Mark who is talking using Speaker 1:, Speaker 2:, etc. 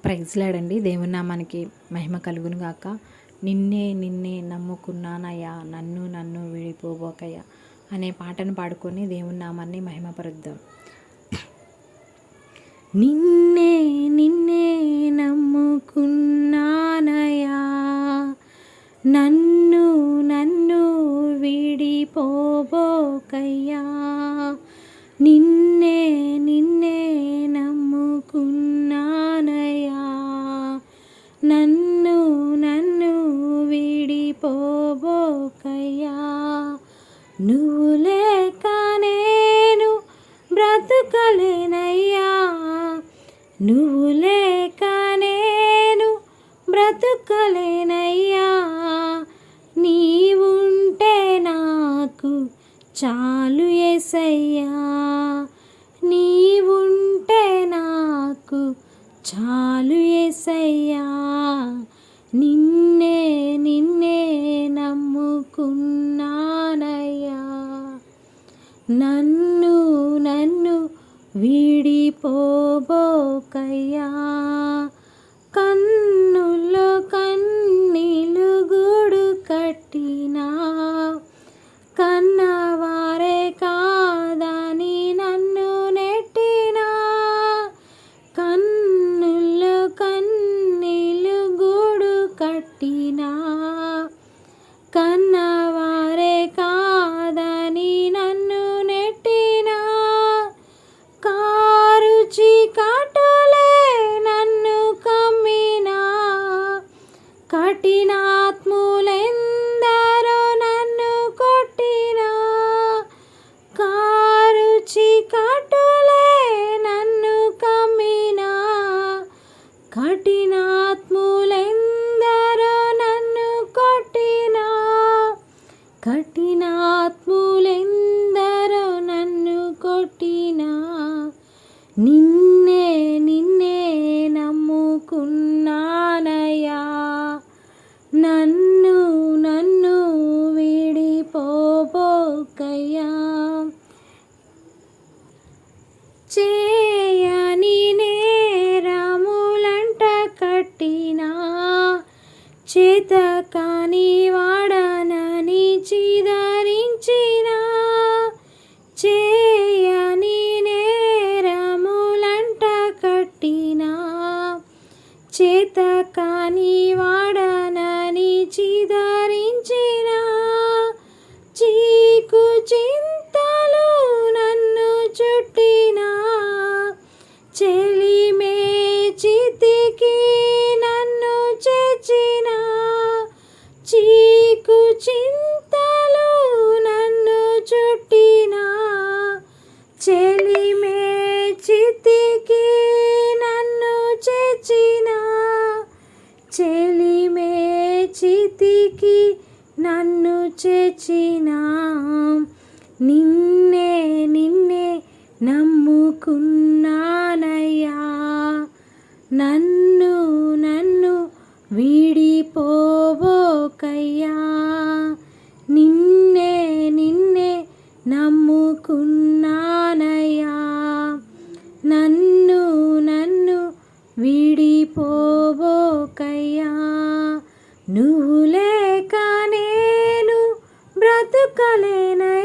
Speaker 1: Praise లాడండి. దేవుని నామానికి మహిమ కలుగును గాక. నిన్నే నిన్నే నమ్ముకున్నానయ్యా, నన్ను నన్ను విడిపోబోకయ్యా అనే పాటను పాడుకొని దేవుని నామాన్ని మహిమపరుద్దాం. నిన్నే నిన్నే నమ్ముకున్నానయ్యా, నన్ను నన్ను విడిపోబోకయ్యా. నిన్నే నిన్నే నమ్ముకున్నానయ్యా, నన్ను నన్ను విడిపోబోకయ్యా. నువ్వు లేక నేను బ్రతుకలేనయ్యా, నువ్వు లేక నేను బ్రతుకలేనయ్యా. నీవుంటే నాకు చాలు యేసయ్యా, నీవుంటే నాకు చాలు యేసయ్యా. నిన్నే నిన్నే నమ్ముకున్నానయ్యా, నన్ను నన్ను విడిపోబోకయ్యా. కన్నుల్లో కన్నీలు గూడు కట్టినా, కన్నవారే కాదని నన్ను నెట్టినా. కన్నుల్లో కన్నీలు గూడు కట్టినా, కన్నవారే కాదని నన్ను నెట్టినా. కారు చీకటులే నన్ను కమ్మినా, కఠినాత్ములెందరో నన్ను కొట్టినా. కారు చీకటులే నన్ను కమ్మినా, కఠినాత్ములెందరో నన్ను కొట్టినా. కఠినాత్ములెందరో నన్ను కొట్టినా. నిన్నే నిన్నే నమ్ముకున్నానయ్యా, నన్ను నన్ను విడిపోబోకయ్యా. చేయని నేరములంట కట్టినా, చేతకాని వాడనని చిదరించినా. చేయని నేరములంట కట్టినా, చేతకాని వాడనని చిదరించినా. చీకు చింతలు నన్ను చుట్టినా, చెలిమే చితికి నన్ను చేర్చినా. చీకు చింతలు నన్ను చుట్టినా, చెలిమే చితికి నన్ను చేర్చినా. చెలిమే చితికి నన్ను చేర్చినా. నిన్నే నిన్నే నమ్ముకున్నానయ్యా, నన్ను నన్ను విడిపోబోకయ్యా. నిన్నే నిన్నే నమ్ముకున్నానయ్యా, నన్ను నన్ను విడిపోబోకయ్యా. నువ్వు లేక నేను బ్రతుకలేనయ్యా,